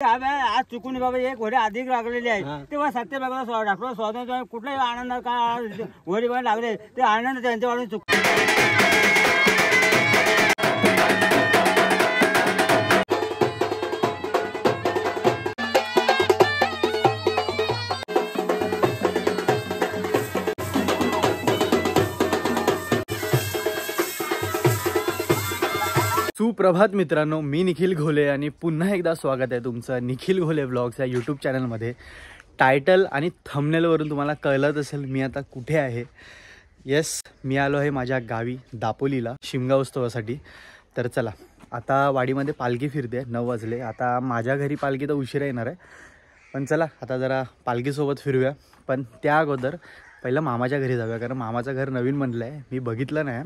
आज चुकून बाबा एक घोडे अधिक लागलेले आहे तेव्हा सत्य बाबा डॉक्टर स्वातंत्र्य कुठलाही आनंद का घोडी पण लागले ते आनंद त्यांच्या वाढून चुक सुप्रभात मित्रांनो, मी निखिल घोले आणि पुन्हा एकदा स्वागत आहे तुमचं निखिल घोले व्लॉग्स या यूट्यूब चॅनलमध्ये. टायटल आणि थंबनेलवरून तुम्हाला कळलंच असेल मी आता कुठे आहे. येस, मी आलो आहे माझ्या गावी दापोलीला शिमगा उत्सवासाठी. तर चला, आता वाडीमध्ये पालखी फिरते. 9 वाजले. आता माझ्या घरी पालखी तर उशिरा येणार आहे, पण चला आता जरा पालखीसोबत फिरूया. पण त्या अगोदर पहिलं मामाच्या घरी जाऊया, कारण मामाचं घर नवीन बनलं आहे. मी बघितलं नाही.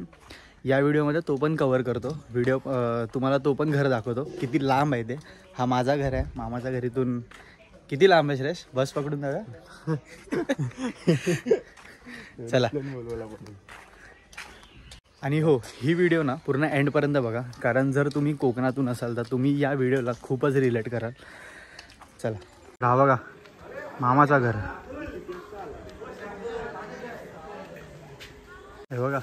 या व्हिडिओमध्ये तो पण कवर करतो. तुम्हाला तो पण घर दाखवतो किती लांब आहे ते. हा माझा घर आहे. मामाच्या घरीतून किती लांब आहे श्रेष? बस पकडून जाऊया. चला. आणि हो, ही व्हिडिओ ना पूर्ण एंडपर्यंत बघा, कारण जर तुम्ही कोकणातून असाल तर तुम्ही या व्हिडिओला खूपच रिलेट कराल. चला. हा बघा मामाचा घर. हे बघा,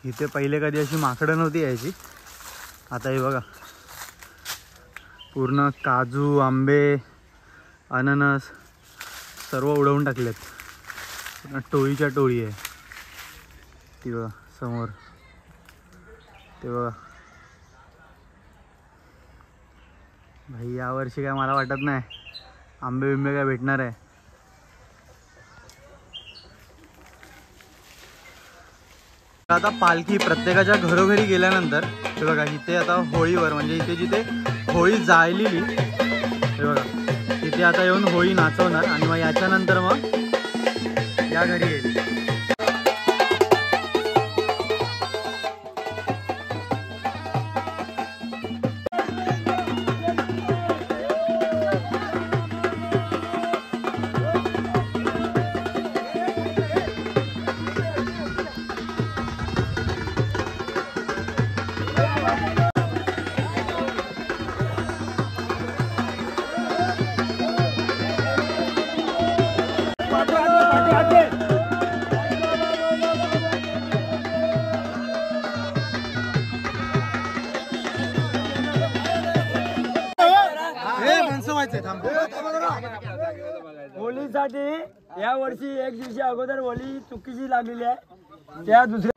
इथे पहिले कधी अशी माकडं नव्हती यायची. आता हे बघा पूर्ण काजू, आंबे, अननस सर्व उडवून टाकलेत. पूर्ण टोळीच्या टोळी आहे ती बघा समोर. ते बघा भाई, यावर्षी काय मला वाटत नाही आंबे बिंबे काय भेटणार आहे. आता पालखी प्रत्येकाच्या घरोघरी गेल्यानंतर हे बघा इथे आता होळीवर, म्हणजे इथे जिथे होळी जाळलेली हे बघा तिथे आता येऊन होळी नाचवणार आणि मग याच्यानंतर मग या घरी येईल. होळीसाठी या वर्षी एक दिवशी अगोदर होळी चुकीची लागलेली आहे. त्या दुसऱ्या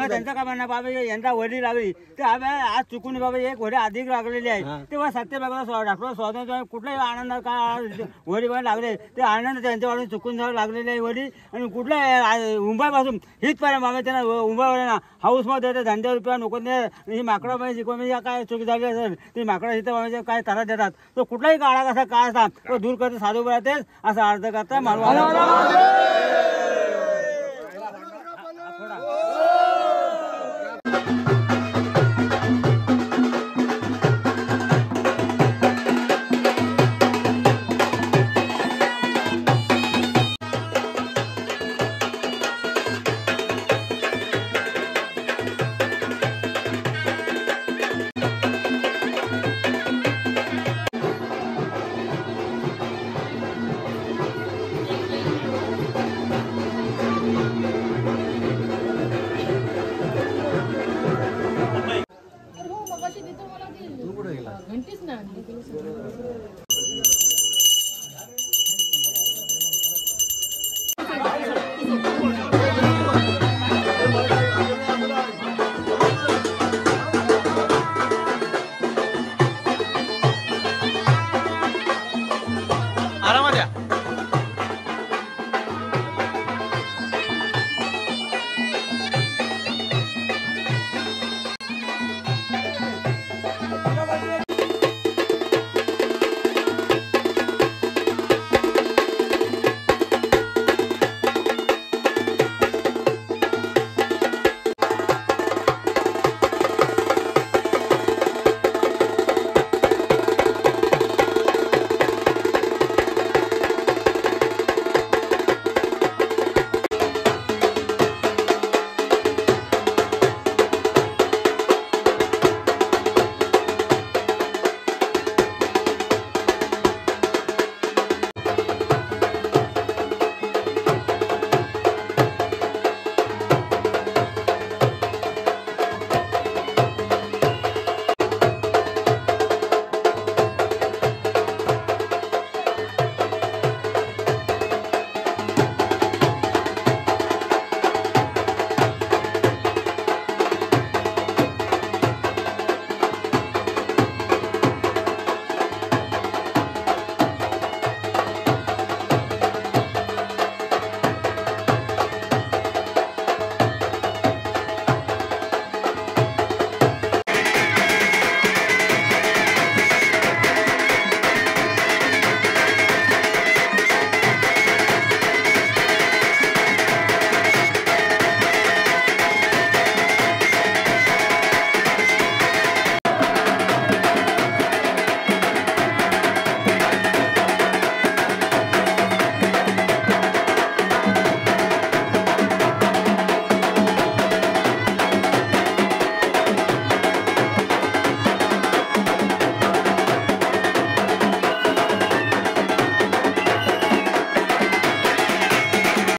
त्यांचा का म्हणणं बाबा यंदा वडी लागली ते आज चुकून बाबा एक घोडे अधिक लागलेले आहे तेव्हा सत्य बाबा डॉक्टर स्वातंत्र्य कुठलाही आनंद का वडी पण लागले ते आनंद त्यांच्या वाढून चुकून लागलेले आहे वडी. आणि कुठल्या मुंबईपासून हितपर्यंत बाबा त्यांना मुंबईवर हाऊसमध्ये धंदे रुपया नको ही माकडं म्हणजे शिकवून काय चूक झाली असेल ती माकडं इथं काय त्रास देतात. तो कुठलाही काळा कसा काय असता तो दूर करते साधू राहतेच असा अर्थ करता मानवा.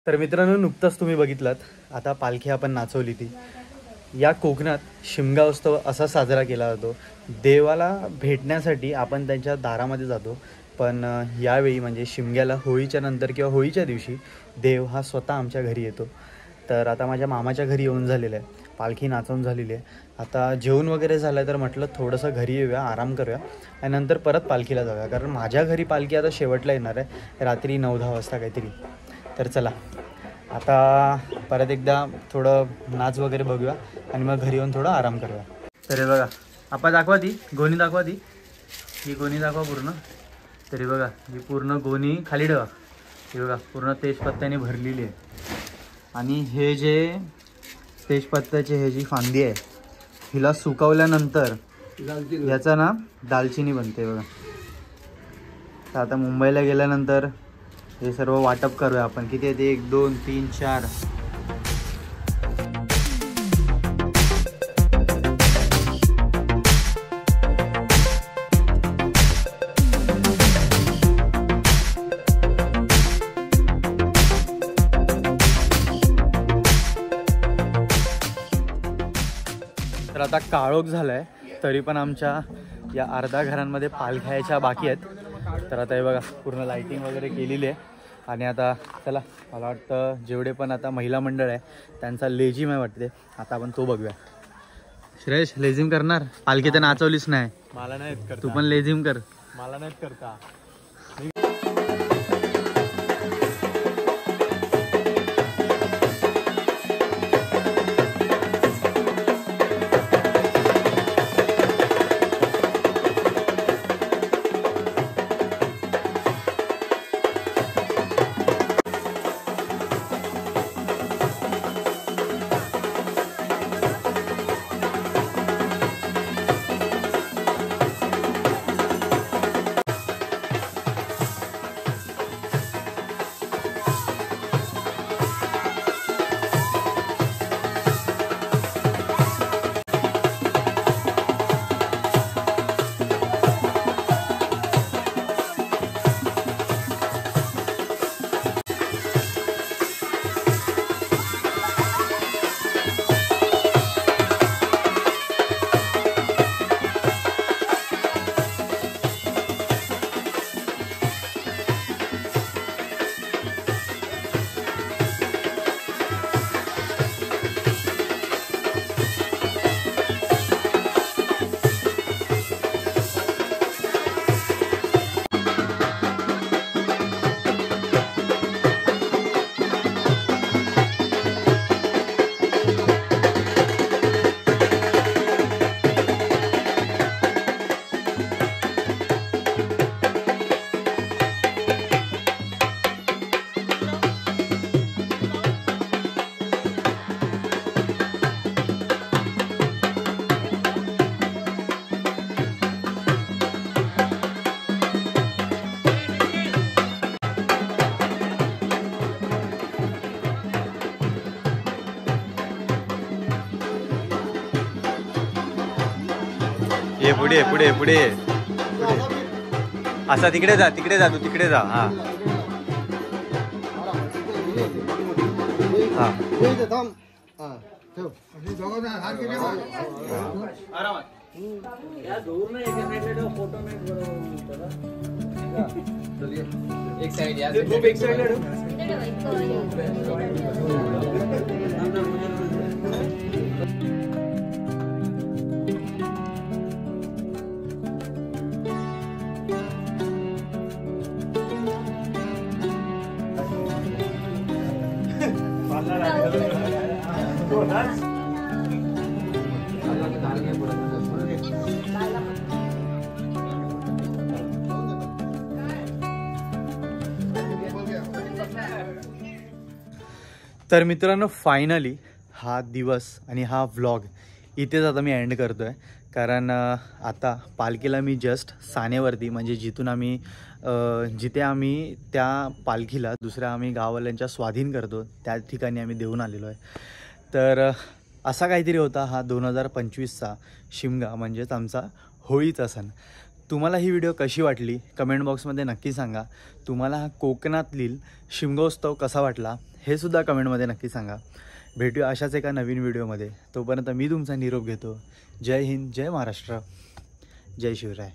तर मित्रांनो, नुकतंच तुम्ही बघितलात आता पालखी आपण नाचवली ती. या कोकणात शिमगा उत्सव असा साजरा केला जातो. देवाला भेटण्यासाठी आपण त्यांच्या दारामध्ये जातो, पण यावेळी म्हणजे शिमग्याला होळीच्या नंतर किंवा होळीच्या दिवशी देव हा स्वतः आमच्या घरी येतो. तर आता माझ्या मामाच्या घरी येऊन झालेलं आहे, पालखी नाचवून झालेली आहे. आता जेवण वगैरे झालं तर म्हटलं थोडंसं घरी येऊया, आराम करूया आणि नंतर परत पालखीला जाऊया, कारण माझ्या घरी पालखी आता शेवटला येणार आहे रात्री 9-10 वाजता काहीतरी. तर चला आता परत एकदा थोडं नाच वगैरे बघूया आणि मग घरी येऊन थोडं आराम करूया. तर हे बघा, आपण दाखवा ती गोणी, दाखवा ती, ही गोणी दाखवा पूर्ण. तरी बघा ही पूर्ण गोणी खाली ठेवा. ही बघा पूर्ण तेजपत्त्याने भरलेली आहे. आणि हे जे तेजपत्त्याचे हे जी फांदी आहे हिला सुकवल्यानंतर याचा ना दालचिनी बनते बघा. तर आता मुंबईला गेल्यानंतर हे सर्व वाटप करूया आपण. किती आहे ते? 1 2 3 4. तर आता काळोख झालाय तरी पण आमच्या या अर्ध्या घरांमध्ये पालख्याच्या बाकी आहेत. तर आता हे बघा पूर्ण लाइटिंग वगैरे केलेली आहे. आणि आता चला, मला वाटतं जेवढे पण आता महिला मंडळ आहे त्यांचा लेझिम आहे वाटते, आता आपण तो बघूया. श्रेयश, लेझिम करणार? पालखी तर नाचवलीच नाही. मला नाही करता. तू पण लेझिम कर. मला नाही करता. ये पुढे पुढे पुढे असा तिकडे जा, तिकडे जा, तू तिकडे जा. हा हा एक साइड या ग्रुप एक साइड. तर मित्रांनो, फायनली हा दिवस आणि हा व्लॉग इथेच आता मी एंड करतो आहे. कारण आता पालखीला मी जस्ट सानेवरती, म्हणजे जिथून आम्ही जिथे आम्ही त्या पालखीला दुसऱ्या आम्ही गाववाल्यांच्या स्वाधीन करतो त्या ठिकाणी आम्ही देऊन आलेलो आहे. तर असा काहीतरी होता हा 2025चा शिमगा, म्हणजेच आमचा होळीचा सण. तुम्हाला ही व्हिडिओ कशी वाटली कमेंट बॉक्समध्ये नक्की सांगा. तुम्हाला हा कोकणातील शिमगोत्सव कसा वाटला हे सुद्धा कमेंटमध्ये नक्की सांगा. भेटूया अशाच एका नवीन व्हिडिओमध्ये. तोपर्यंत मी तुमचा निरोप घेतो. जय हिंद, जय महाराष्ट्र, जय शिवराय.